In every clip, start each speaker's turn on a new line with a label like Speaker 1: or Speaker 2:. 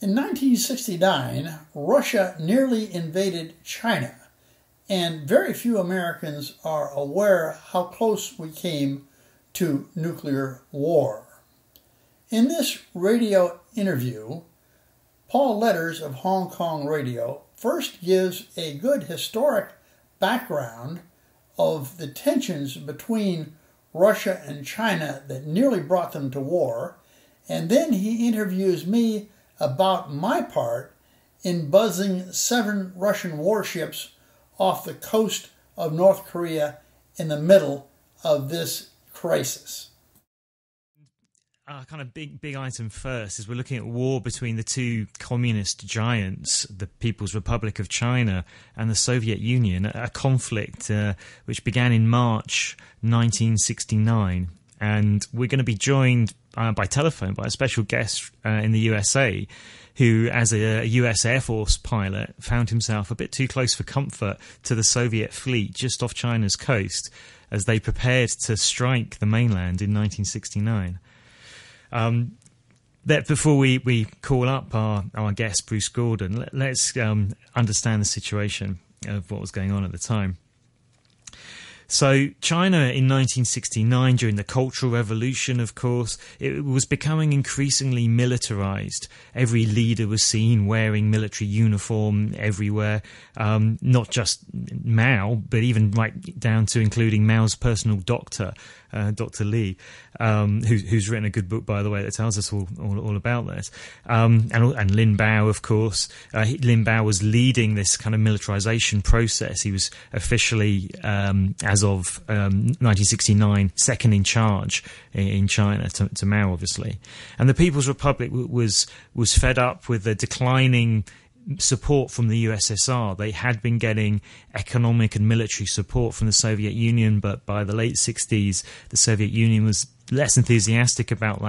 Speaker 1: In 1969, Russia nearly invaded China, and very few Americans are aware how close we came to nuclear war. In this radio interview, Paul Letters of Hong Kong Radio first gives a good historic background of the tensions between Russia and China that nearly brought them to war, and then he interviews me about my part in buzzing 7 Russian warships off the coast of North Korea in the middle of this crisis.
Speaker 2: Our kind of big item first is we're looking at war between the two communist giants, the People's Republic of China and the Soviet Union, a conflict which began in March 1969. And we're going to be joined by telephone by a special guest in the USA who, as a US Air Force pilot, found himself a bit too close for comfort to the Soviet fleet just off China's coast as they prepared to strike the mainland in 1969. That before we call up our guest, Bruce Gordon, let's understand the situation of what was going on at the time. So China in 1969, during the Cultural Revolution, of course, it was becoming increasingly militarized. Every leader was seen wearing military uniform everywhere, not just Mao, but even right down to including Mao's personal doctor, Dr. Li, who's written a good book, by the way, that tells us all about this. And Lin Bao, of course. Lin Bao was leading this kind of militarization process. He was officially, as of 1969, second in charge in China to Mao, obviously. And the People's Republic was fed up with the declining support from the USSR. They had been getting economic and military support from the Soviet Union, but by the late 60s, the Soviet Union was less enthusiastic about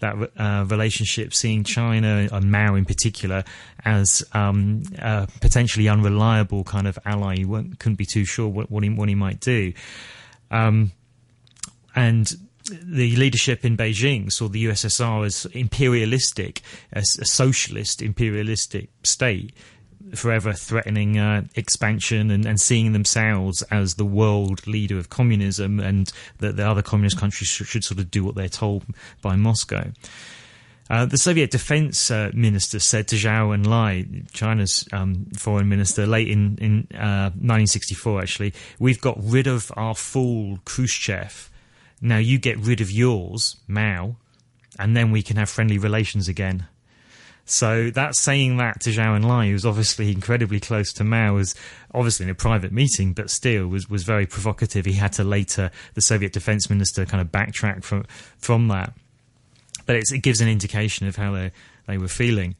Speaker 2: that relationship, seeing China, and Mao in particular, as a potentially unreliable kind of ally. You couldn't be too sure what he might do. And the leadership in Beijing saw the USSR as imperialistic, as a socialist imperialistic state, forever threatening expansion and seeing themselves as the world leader of communism, and that the other communist countries should sort of do what they're told by Moscow. The Soviet defense minister said to Zhou Enlai, China's foreign minister, late in 1964 actually, "We've got rid of our fool Khrushchev. Now you get rid of yours, Mao, and then we can have friendly relations again." So that's saying that to Zhou Enlai, who's obviously incredibly close to Mao, was obviously in a private meeting, but still was very provocative. He had to later, the Soviet defense minister, kind of backtrack from that. But it gives an indication of how they were feeling.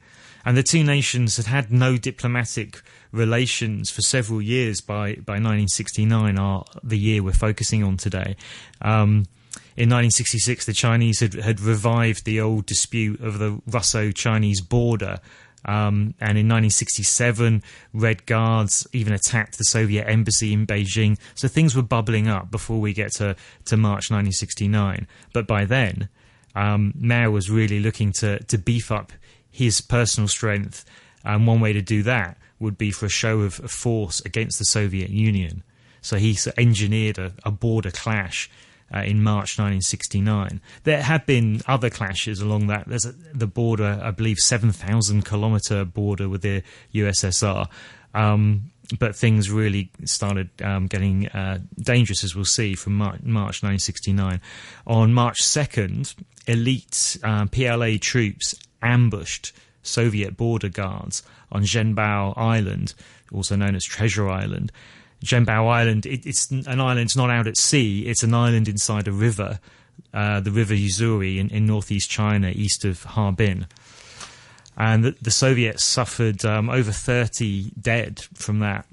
Speaker 2: And the two nations had no diplomatic relations for several years by 1969, the year we're focusing on today. In 1966, the Chinese had revived the old dispute of the Russo-Chinese border. And in 1967, Red Guards even attacked the Soviet embassy in Beijing. So things were bubbling up before we get to March 1969. But by then, Mao was really looking to beef up his personal strength. And one way to do that would be for a show of force against the Soviet Union. So he engineered a border clash in March 1969. There had been other clashes along that. There's the border, I believe, 7,000-kilometre border with the USSR. But things really started getting dangerous, as we'll see, from March 1969. On March 2nd, elite PLA troops ambushed Soviet border guards on Zhenbao Island, also known as Treasure Island. Zhenbao Island, it's an island, it's not out at sea, it's an island inside a river, the river Usuri in northeast China, east of Harbin. And the Soviets suffered over 30 dead from that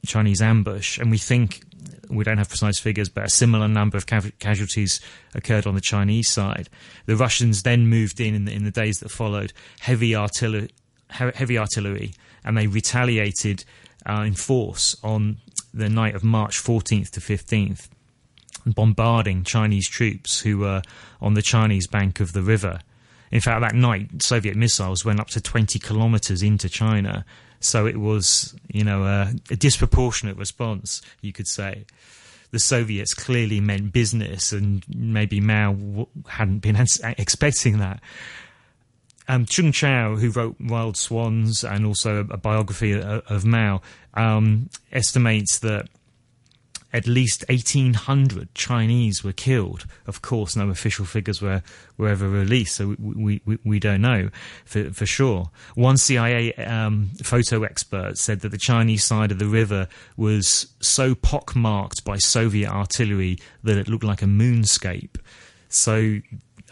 Speaker 2: Chinese ambush, and we think, we don't have precise figures, but a similar number of casualties occurred on the Chinese side. The Russians then moved in the days that followed, heavy artillery, and they retaliated in force on the night of March 14th to 15th, bombarding Chinese troops who were on the Chinese bank of the river. In fact, that night, Soviet missiles went up to 20 kilometers into China. So it was, a disproportionate response, you could say. The Soviets clearly meant business, and maybe Mao hadn't been expecting that. Chung Chao, who wrote Wild Swans and also a biography of Mao, estimates that at least 1,800 Chinese were killed. Of course, no official figures were ever released, so we don't know for sure. One CIA photo expert said that the Chinese side of the river was so pockmarked by Soviet artillery that it looked like a moonscape. So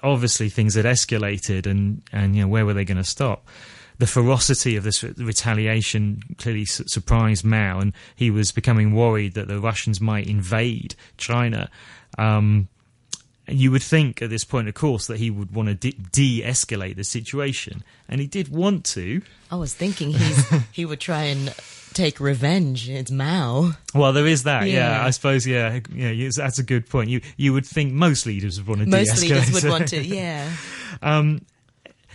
Speaker 2: obviously things had escalated, and where were they going to stop? The ferocity of this retaliation clearly surprised Mao, and he was becoming worried that the Russians might invade China. You would think at this point, of course, that he would want to de-escalate the situation, and he did want to.
Speaker 3: I was thinking he would try and take revenge. It's Mao.
Speaker 2: Well, there is that, yeah. I suppose, that's a good point. You would think most leaders would want to de-escalate. Most leaders
Speaker 3: would want to, yeah.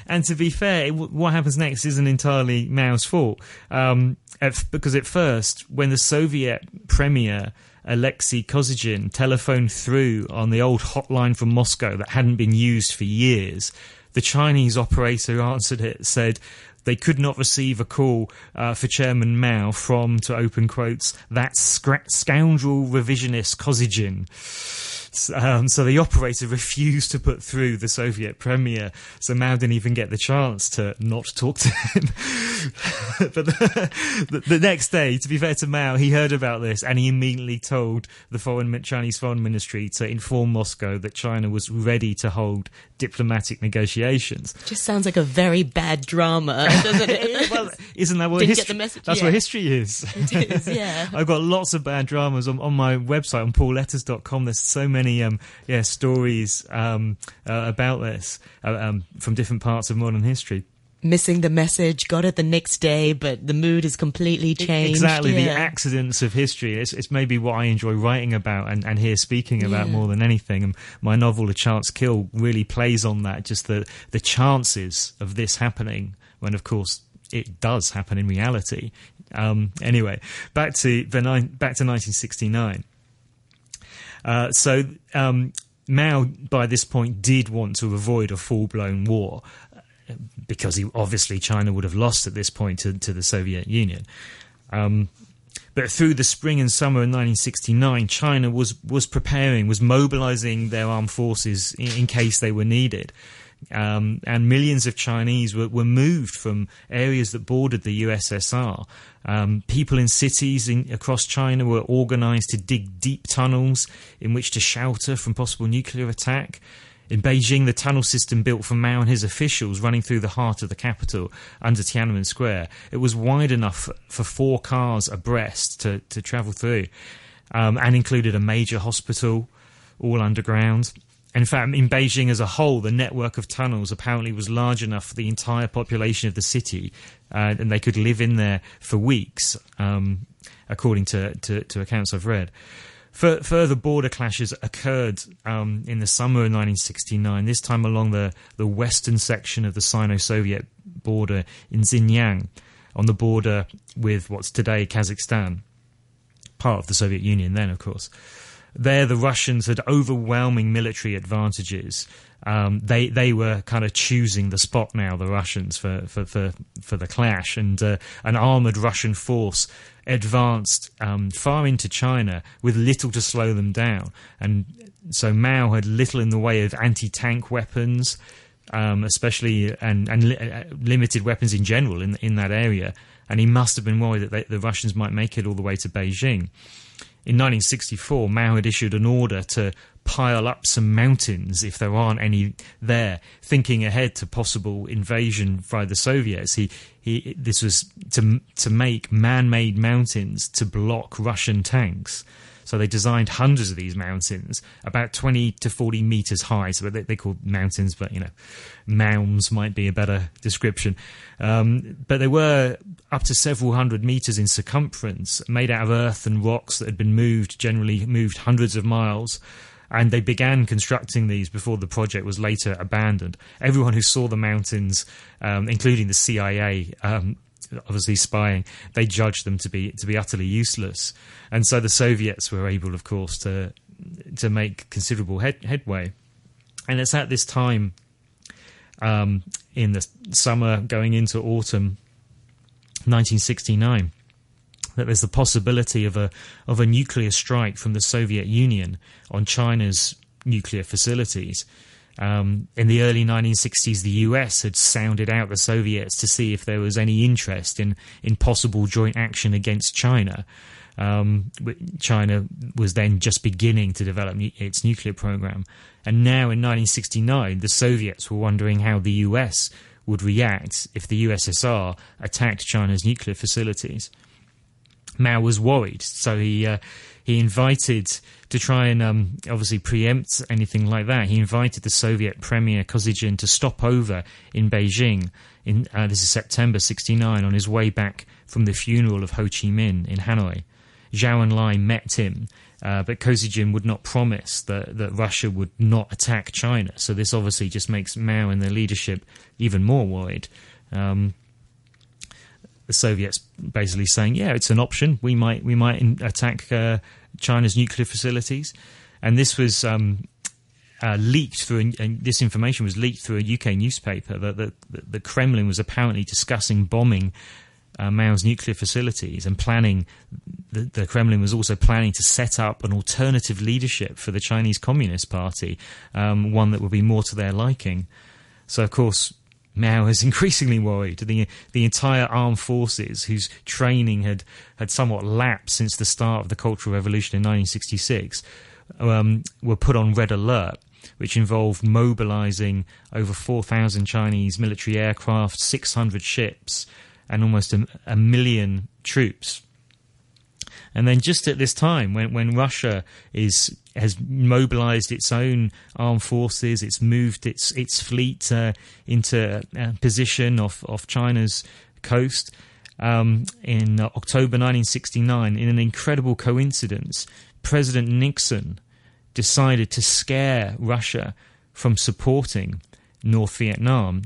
Speaker 2: And to be fair, what happens next isn't entirely Mao's fault. Because at first, when the Soviet premier, Alexei Kosygin, telephoned through on the old hotline from Moscow that hadn't been used for years, the Chinese operator answered it, said they could not receive a call for Chairman Mao from, to open quotes, that scoundrel revisionist Kosygin. So the operator refused to put through the Soviet premier, so Mao didn't even get the chance to not talk to him. But the next day, to be fair to Mao, he heard about this, and he immediately told the Chinese Foreign Ministry to inform Moscow that China was ready to hold diplomatic negotiations.
Speaker 3: Just sounds like a very bad drama, doesn't it?
Speaker 2: Well, isn't that what history? That's what history is.
Speaker 3: It is, yeah.
Speaker 2: I've got lots of bad dramas on my website on paulletters.com. There's so many stories about this from different parts of modern history.
Speaker 3: Missing the message, got it the next day, but the mood is completely changed.
Speaker 2: Exactly, the accidents of history. It's maybe what I enjoy writing about and here speaking about more than anything. And my novel, A Chance Kill, really plays on that, just the chances of this happening, when of course it does happen in reality. Anyway, back to 1969. So Mao, by this point, did want to avoid a full-blown war, because China would have lost at this point to the Soviet Union. But through the spring and summer of 1969, China was mobilizing their armed forces in case they were needed. And millions of Chinese were moved from areas that bordered the USSR. People in cities across China were organized to dig deep tunnels in which to shelter from possible nuclear attack. In Beijing, the tunnel system built for Mao and his officials running through the heart of the capital under Tiananmen Square, it was wide enough for 4 cars abreast to travel through, and included a major hospital, all underground. In fact, in Beijing as a whole, the network of tunnels apparently was large enough for the entire population of the city, and they could live in there for weeks, according to accounts I've read. Further border clashes occurred in the summer of 1969, this time along the western section of the Sino-Soviet border in Xinjiang, on the border with what's today Kazakhstan, part of the Soviet Union then, of course. There, the Russians had overwhelming military advantages. They were kind of choosing the spot now, the Russians, for the clash, and an armoured Russian force advanced far into China with little to slow them down. And so Mao had little in the way of anti-tank weapons, especially, and limited weapons in general in that area. And he must have been worried that the Russians might make it all the way to Beijing. In 1964, Mao had issued an order to pile up some mountains, if there aren't any there, thinking ahead to possible invasion by the Soviets. This was to make man-made mountains to block Russian tanks. So they designed hundreds of these mountains, about 20 to 40 meters high. So they call mountains, but mounds might be a better description. But they were up to several hundred meters in circumference, made out of earth and rocks that had been generally moved hundreds of miles. And they began constructing these before the project was later abandoned. Everyone who saw the mountains, including the CIA, obviously spying, they judged them to be utterly useless. And so the Soviets were able, of course, to make considerable headway. And it's at this time, in the summer going into autumn 1969, that there's the possibility of a nuclear strike from the Soviet Union on China's nuclear facilities. In the early 1960s, the US had sounded out the Soviets to see if there was any interest in possible joint action against China. China was then just beginning to develop its nuclear program. And now in 1969, the Soviets were wondering how the US would react if the USSR attacked China's nuclear facilities. Mao was worried, so he invited, to try and obviously preempt anything like that, he invited the Soviet Premier Kosygin to stop over in Beijing, this is September 1969, on his way back from the funeral of Ho Chi Minh in Hanoi. Zhou Enlai met him, but Kosygin would not promise that Russia would not attack China, so this obviously just makes Mao and their leadership even more worried. The Soviets basically saying, yeah, it's an option. We might attack China's nuclear facilities, and this was leaked through. And this information was leaked through a UK newspaper that the Kremlin was apparently discussing bombing Mao's nuclear facilities and planning. The Kremlin was also planning to set up an alternative leadership for the Chinese Communist Party, one that would be more to their liking. So, of course, Mao is increasingly worried. The entire armed forces, whose training had somewhat lapsed since the start of the Cultural Revolution in 1966, were put on red alert, which involved mobilizing over 4,000 Chinese military aircraft, 600 ships, and almost a million troops. And then just at this time, when Russia has mobilized its own armed forces, it's moved its fleet into position off China's coast, in October 1969, in an incredible coincidence, President Nixon decided to scare Russia from supporting North Vietnam.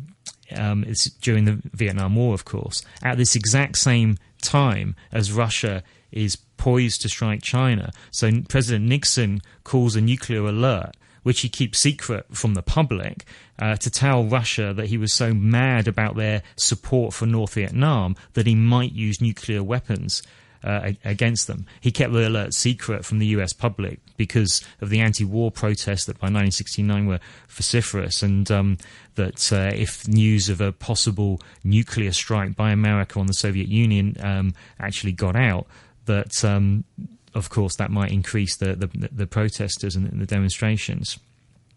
Speaker 2: It's during the Vietnam War, of course, at this exact same time as Russia is poised to strike China. So President Nixon calls a nuclear alert, which he keeps secret from the public, to tell Russia that he was so mad about their support for North Vietnam that he might use nuclear weapons against them. He kept the alert secret from the US public because of the anti-war protests that by 1969 were vociferous, and that if news of a possible nuclear strike by America on the Soviet Union actually got out, that of course that might increase the protesters and the demonstrations.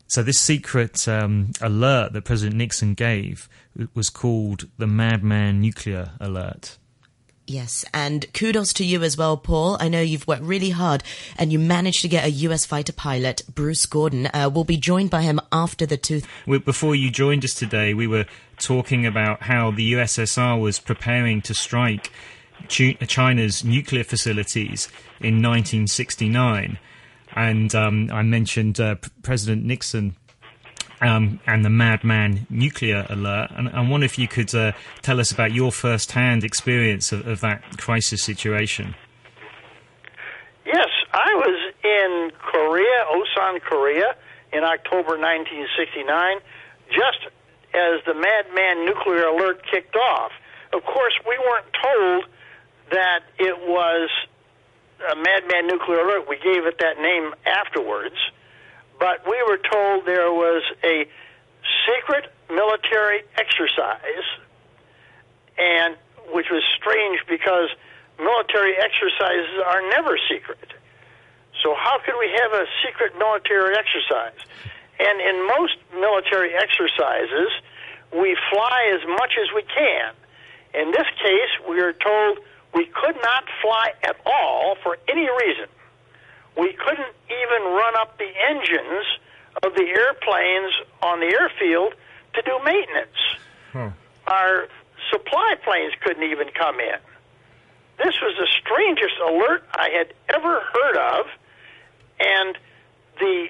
Speaker 2: So this secret alert that President Nixon gave was called the Madman nuclear alert.
Speaker 3: Yes, and kudos to you as well, Paul. I know you've worked really hard and you managed to get a US fighter pilot, Bruce Gordon. We'll be joined by him after the
Speaker 2: Before you joined us today, we were talking about how the USSR was preparing to strike China's nuclear facilities in 1969. And I mentioned President Nixon and the Madman nuclear alert. And I wonder if you could tell us about your first-hand experience of that crisis situation.
Speaker 4: Yes, I was in Korea, Osan, Korea, in October 1969, just as the Madman nuclear alert kicked off. Of course, we weren't told that it was a Madman nuclear alert. We gave it that name afterwards. But we were told there was a secret military exercise, and which was strange because military exercises are never secret. So how could we have a secret military exercise? And in most military exercises, we fly as much as we can. In this case, we are told we could not fly at all for any reason. We couldn't even run up the engines of the airplanes on the airfield to do maintenance. Our supply planes couldn't even come in. This was the strangest alert I had ever heard of, and the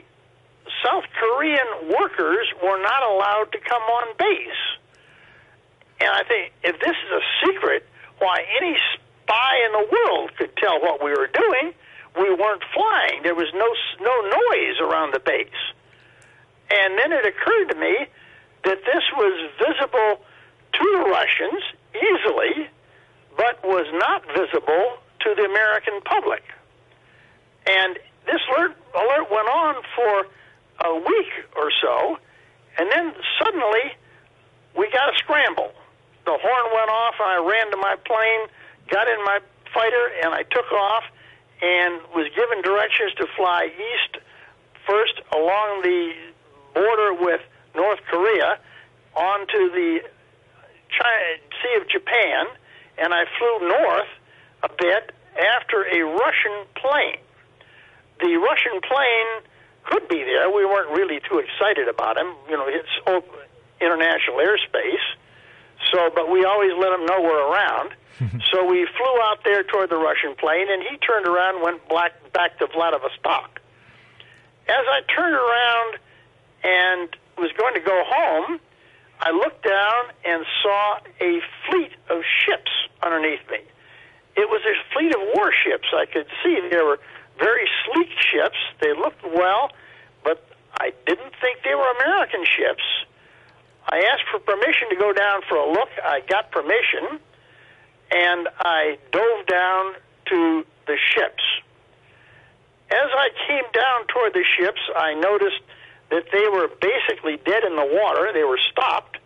Speaker 4: South Korean workers were not allowed to come on base. And I think if this is a secret, why any spy in the world could tell what we were doing. We weren't flying. There was no noise around the base. And then it occurred to me that this was visible to the Russians easily, but was not visible to the American public. And this alert went on for a week or so, and then suddenly we got a scramble. The horn went off, and I ran to my plane, got in my fighter, and I took off and was given directions to fly east first along the border with North Korea onto the Sea of Japan, and I flew north a bit after a Russian plane. The Russian plane could be there. We weren't really too excited about him. You know, it's international airspace. So, but we always let him know we're around. So we flew out there toward the Russian plane, and he turned around and went back to Vladivostok. As I turned around and was going to go home, I looked down and saw a fleet of ships underneath me. It was a fleet of warships. I could see they were very sleek ships. They looked well, but I didn't think they were American ships. I asked for permission to go down for a look. I got permission, and I dove down to the ships. As I came down toward the ships, I noticed that they were basically dead in the water. They were stopped,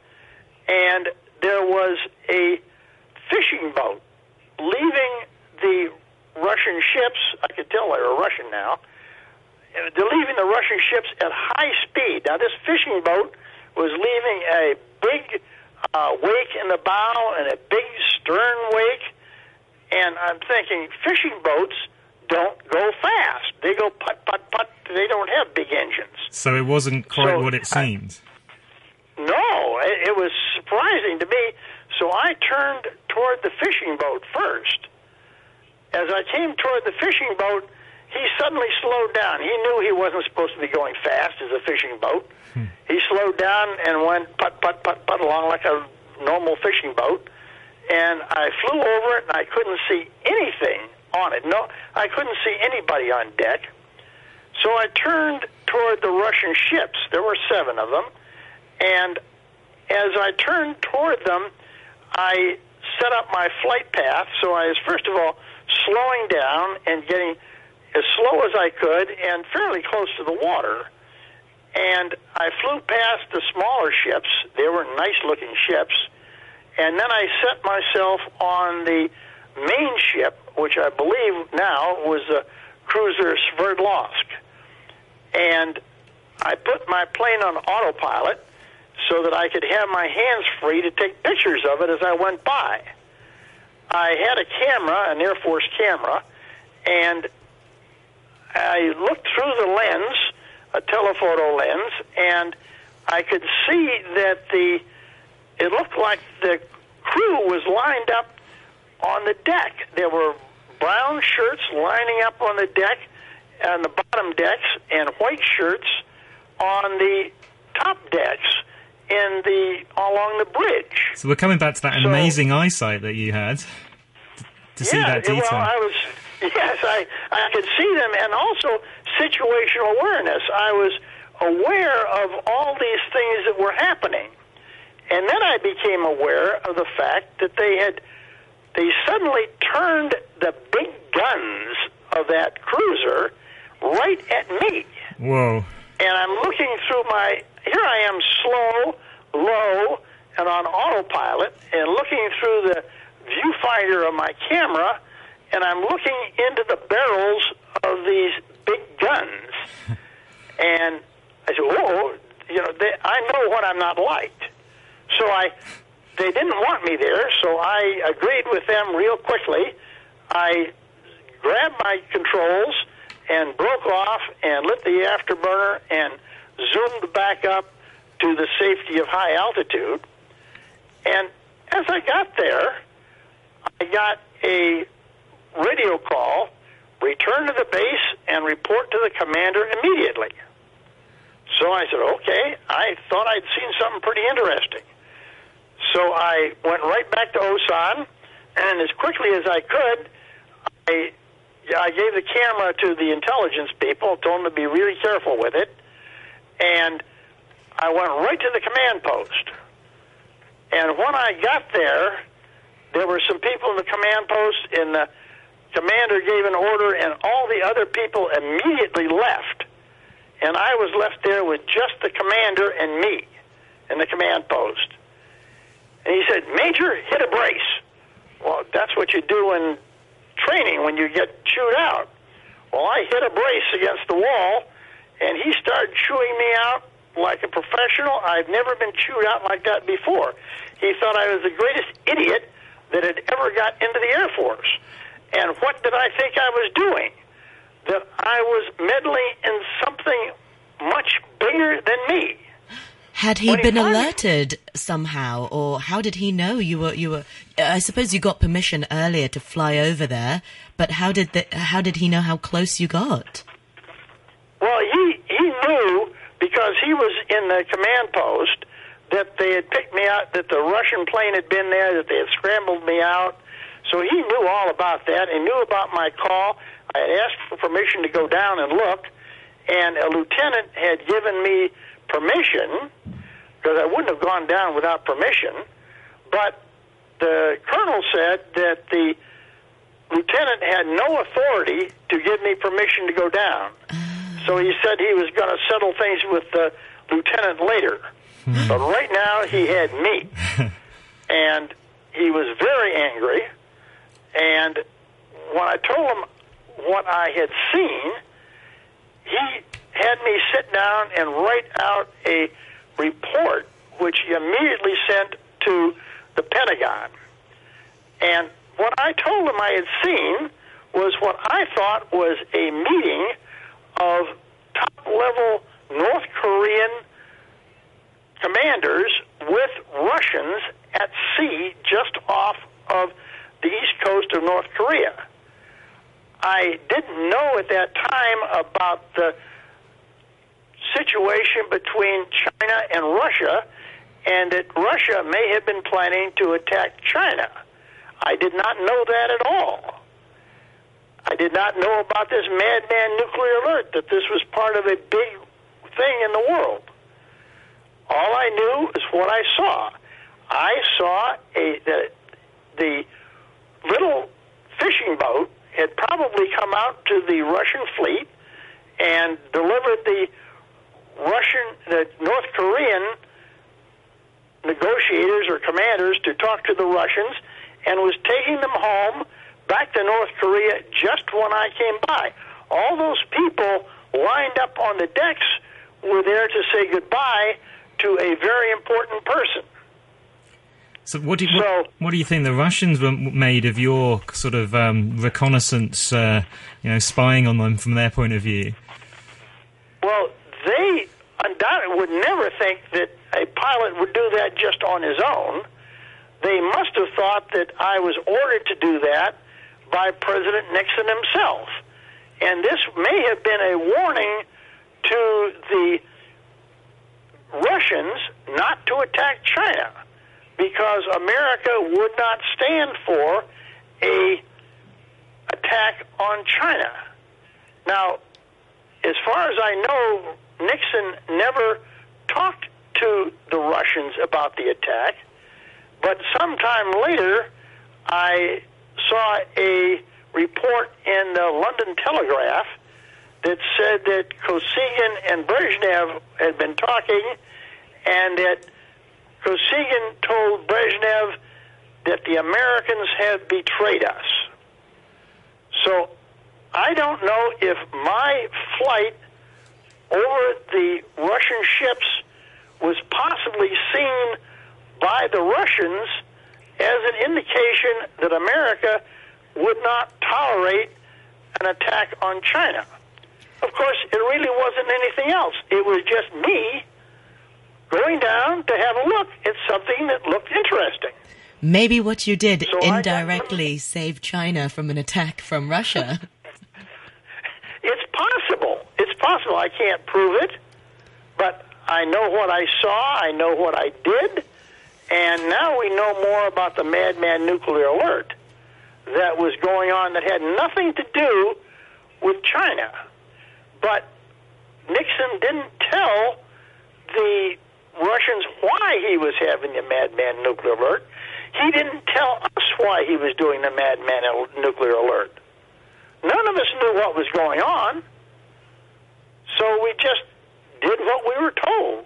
Speaker 4: and there was a fishing boat leaving the Russian ships. I could tell they were Russian now. They're leaving the Russian ships at high speed. Now, this fishing boat was leaving a big wake in the bow and a big stern wake, and I'm thinking, fishing boats don't go fast. They go putt, putt, putt. They don't have big engines.
Speaker 2: So it wasn't quite what it seemed.
Speaker 4: No, it was surprising to me. So I turned toward the fishing boat first. As I came toward the fishing boat, he suddenly slowed down. He knew he wasn't supposed to be going fast as a fishing boat. He slowed down and went putt, putt, putt, putt along like a normal fishing boat. And I flew over it, and I couldn't see anything on it. No, I couldn't see anybody on deck. So I turned toward the Russian ships. There were 7 of them. And as I turned toward them, I set up my flight path. So I was, first of all, slowing down and getting as slow as I could and fairly close to the water. And I flew past the smaller ships. They were nice-looking ships. And then I set myself on the main ship, which I believe now was the cruiser Sverdlovsk. And I put my plane on autopilot so that I could have my hands free to take pictures of it as I went by. I had a camera, an Air Force camera, and I looked through the lens, a telephoto lens, and I could see that it looked like the crew was lined up on the deck. There were brown shirts lining up on the deck, on the bottom decks, and white shirts on the top decks along the bridge.
Speaker 2: So we're coming back to that amazing eyesight that you had to see that detail.
Speaker 4: Well, I could see them, and also situational awareness. I was aware of all these things that were happening. And then I became aware of the fact that they suddenly turned the big guns of that cruiser right at me.
Speaker 2: Whoa.
Speaker 4: And I'm looking through here I am slow, low, and on autopilot, and looking through the viewfinder of my camera, and I'm looking into the barrels of these big guns. And I said, whoa, I know what I'm not liked. So they didn't want me there, so I agreed with them real quickly. I grabbed my controls and broke off and lit the afterburner and zoomed back up to the safety of high altitude. And as I got there, I got a radio call, return to the base and report to the commander immediately. So I said, okay, I thought I'd seen something pretty interesting. So I went right back to Osan, and as quickly as I could, I gave the camera to the intelligence people, told them to be really careful with it, and I went right to the command post. And when I got there were some people in the command post, and the commander gave an order, and all the other people immediately left. And I was left there with just the commander and me in the command post. And he said, "Major, hit a brace." Well, that's what you do in training when you get chewed out. Well, I hit a brace against the wall, and he started chewing me out like a professional. I've never been chewed out like that before. He thought I was the greatest idiot that had ever got into the Air Force. And what did I think I was doing? That I was meddling in something much bigger than me.
Speaker 3: Had he been alerted somehow, or how did he know you were? I suppose you got permission earlier to fly over there, but how did he know how close you got?
Speaker 4: Well, he knew because he was in the command post that they had picked me out, that the Russian plane had been there, that they had scrambled me out. So he knew all about that and knew about my call. I had asked for permission to go down and look, and a lieutenant had given me permission, because I wouldn't have gone down without permission, but the colonel said that the lieutenant had no authority to give me permission to go down. So he said he was going to settle things with the lieutenant later. But right now he had me. And he was very angry. And when I told him what I had seen, he had me sit down and write out a report, which he immediately sent to the Pentagon. And what I told him I had seen was what I thought was a meeting of top-level North Korean commanders with Russians at sea just off of the east coast of North Korea. I didn't know at that time about the situation between China and Russia, and that Russia may have been planning to attack China. I did not know that at all. I did not know about this Madman nuclear alert, that this was part of a big thing in the world. All I knew is what I saw. I saw the little fishing boat had probably come out to the Russian fleet and delivered the North Korean negotiators or commanders to talk to the Russians, and was taking them home back to North Korea just when I came by. All those people lined up on the decks were there to say goodbye to a very important person.
Speaker 2: So what do you think the Russians were made of your sort of reconnaissance, spying on them from their point of view?
Speaker 4: Well, they undoubtedly would never think that a pilot would do that just on his own. They must have thought that I was ordered to do that by President Nixon himself. And this may have been a warning to the Russians not to attack China, because America would not stand for an attack on China. Now, as far as I know, Nixon never talked to the Russians about the attack, but sometime later I saw a report in the London Telegraph that said that Kosygin and Brezhnev had been talking, and that Kosygin told Brezhnev that the Americans had betrayed us. So I don't know if my flight over the Russian ships was possibly seen by the Russians as an indication that America would not tolerate an attack on China. Of course, it really wasn't anything else. It was just me going down to have a look at something that looked interesting.
Speaker 3: Maybe what you did indirectly saved China from an attack from Russia.
Speaker 4: It's possible. It's possible. I can't prove it, But I know what I saw, I know what I did, and now we know more about the Madman nuclear alert that was going on that had nothing to do with China. But Nixon didn't tell the Russians why he was having the Madman nuclear alert. He didn't tell us why he was doing the Madman nuclear alert. None of us knew what was going on, so we just did what we were told.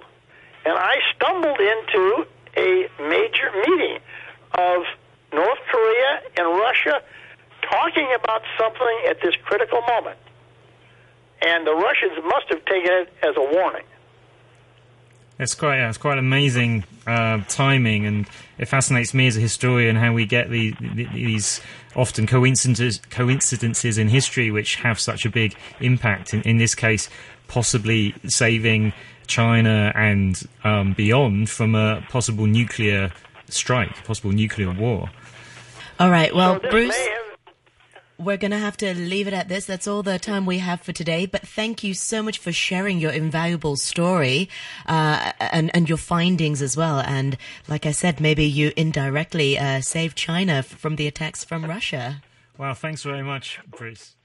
Speaker 4: And I stumbled into a major meeting of North Korea and Russia talking about something at this critical moment. And the Russians must have taken it as a warning.
Speaker 2: It's quite amazing timing, and it fascinates me as a historian how we get these often coincidences in history which have such a big impact. In this case, possibly saving China and beyond from a possible nuclear strike, possible nuclear war.
Speaker 3: All right, well, Bruce, we're going to have to leave it at this. That's all the time we have for today. But thank you so much for sharing your invaluable story and your findings as well. And like I said, maybe you indirectly saved China from the attacks from Russia.
Speaker 2: Well, thanks very much, Bruce.